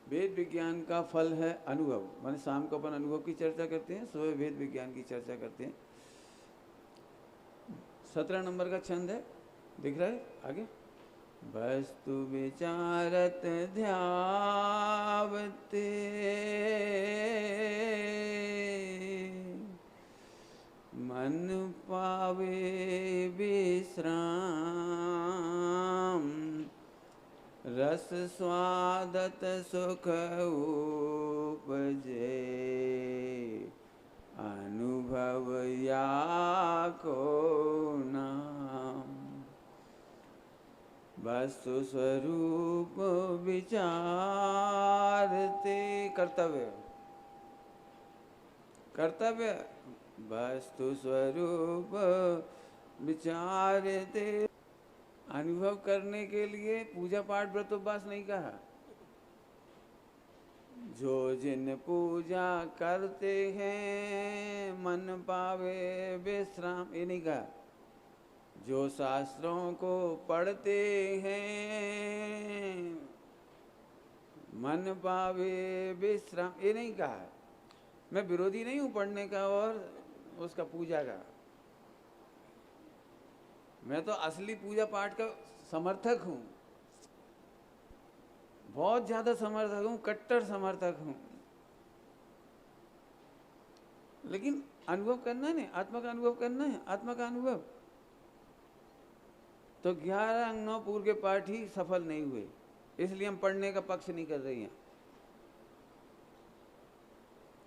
वेद विज्ञान का फल है अनुभव। माने शाम को अपन अनुभव की चर्चा करते हैं, सुबह वेद विज्ञान की चर्चा करते हैं। 17 नंबर का छंद है, दिख रहा है आगे। वस्तु विचारत ध्यावते मन पावे विश्राम, रस स्वादत सुख उपजे, अनुभव या को नाम। वस्तु स्वरूप विचारते, कर्तव्य कर्तव्य, वस्तु स्वरूप विचारते। अनुभव करने के लिए पूजा पाठ व्रत उपवास नहीं कहा। जो जिन पूजा करते हैं मन पावे विश्राम, ये नहीं कहा। जो शास्त्रों को पढ़ते हैं मन पावे विश्राम, ये नहीं कहा। मैं विरोधी नहीं हूं पढ़ने का और उसका पूजा का। मैं तो असली पूजा पाठ का समर्थक हूं, बहुत ज्यादा समर्थक हूं, कट्टर समर्थक हूं। लेकिन अनुभव करना है ना, आत्मा का अनुभव करना है, आत्मा का अनुभव। तो 11 अंग 9 पूर्व के पाठ ही सफल नहीं हुए, इसलिए हम पढ़ने का पक्ष नहीं कर रहे हैं।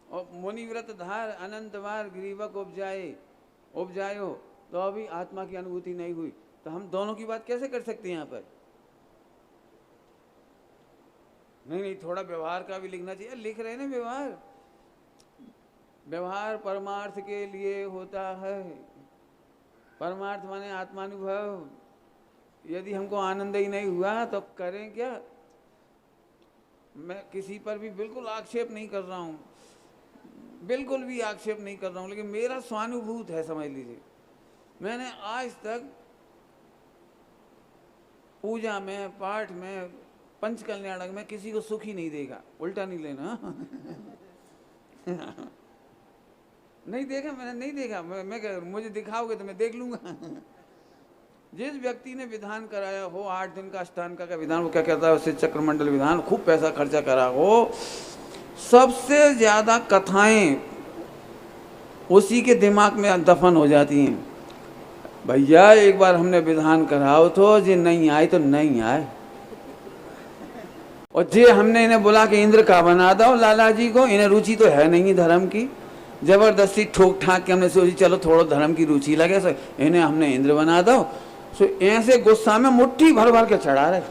और मुनिव्रत धार अनंत बार ग्रीवक उपजायो तो अभी आत्मा की अनुभूति नहीं हुई। तो हम दोनों की बात कैसे कर सकते हैं यहाँ पर? नहीं, थोड़ा व्यवहार का भी लिखना चाहिए। लिख रहे हैं ना व्यवहार। व्यवहार परमार्थ के लिए होता है। परमार्थ माने आत्मानुभव। यदि हमको आनंद ही नहीं हुआ तो करें क्या? मैं किसी पर भी बिल्कुल आक्षेप नहीं कर रहा हूं, बिल्कुल भी आक्षेप नहीं कर रहा हूं, लेकिन मेरा स्वानुभूत है, समझ लीजिए। मैंने आज तक पूजा में, पाठ में, पंचकल्याणक में किसी को सुखी नहीं देखा। उल्टा नहीं लेना। नहीं देखा, मैंने नहीं देखा। मैं मुझे दिखाओगे तो मैं देख लूंगा। जिस व्यक्ति ने विधान कराया हो 8 दिन का अष्टांग का विधान, वो क्या कहता है उसे, चक्रमंडल विधान, खूब पैसा खर्चा करा हो, सबसे ज्यादा कथाएं उसी के दिमाग में दफन हो जाती हैं। भैया एक बार हमने विधान कराओ तो जे नहीं आए तो नहीं आए, और जे हमने इन्हें बुला के इंद्र का बना दो लाला जी को, इन्हें रुचि तो है नहीं धर्म की, जबरदस्ती ठोक ठाक के हमने सोची चलो थोड़ा धर्म की रुचि लगे, सो इन्हें हमने इंद्र बना दो। सो ऐसे गुस्सा में मुट्ठी भर भर के चढ़ा रहे।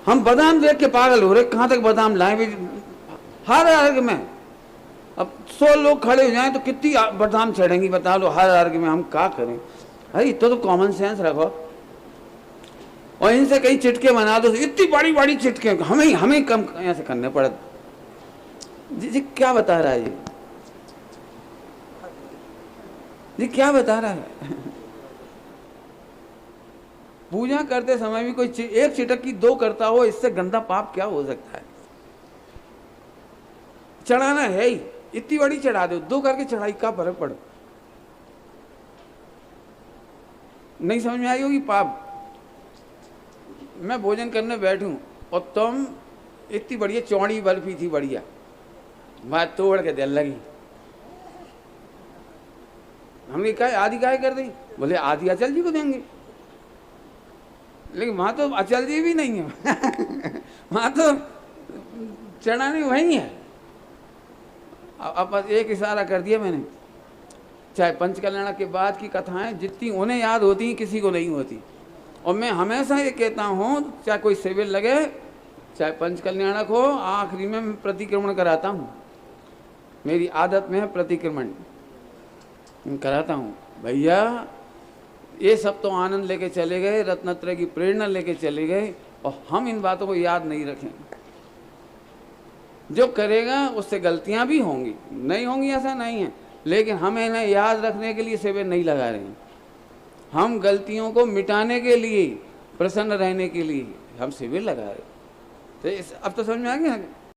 हम बादाम देख के पागल हो रहे, कहां तक बादाम लाए भी हर अर्घ में। अब 100 लोग खड़े हो जाएं तो कितनी बादाम चढ़ेंगी बता लो हर अर्घ में। हम क्या करें? अरे तो कॉमन सेंस रखो, और इनसे कहीं चिटके बना दो, इतनी बड़ी बड़ी चिटके हमें कम ऐसे करने पड़े। जी क्या बता रहा है ये? जी क्या बता रहा है? पूजा करते समय भी कोई एक चिटक की 2 करता हो, इससे गंदा पाप क्या हो सकता है? चढ़ाना है ही, इतनी बड़ी चढ़ा दो, 2 करके चढ़ाई का फर्क पड़ो? नहीं समझ में आई होगी पाप। मैं भोजन करने बैठूं और तुम इतनी बढ़िया चौड़ी बर्फी थी बढ़िया, बात तोड़ के दिल लगी। हमने कहा आधी काहे कर दी? बोले आधी अचल जी को देंगे। लेकिन वहां तो अचल जी भी नहीं है। वहां तो चढ़ाने वही है। अब बस एक इशारा कर दिया मैंने। चाहे पंचकल्याण के बाद की कथाएं जितनी उन्हें याद होती हैं किसी को नहीं होती। और मैं हमेशा ये कहता हूँ, चाहे कोई सिविल लगे चाहे पंचकल्याणक हो, आखिरी में मैं प्रतिक्रमण कराता हूँ। मेरी आदत में है प्रतिक्रमण कराता हूँ। भैया ये सब तो आनंद लेके चले गए, रत्नत्रय की प्रेरणा लेके चले गए, और हम इन बातों को याद नहीं रखें। जो करेगा उससे गलतियां भी होंगी, नहीं होंगी ऐसा नहीं है, लेकिन हम इन्हें याद रखने के लिए शिविर नहीं लगा रहे हैं। हम गलतियों को मिटाने के लिए, प्रसन्न रहने के लिए हम शिविर लगा रहे हैं। तो अब तो समझ में आ गया।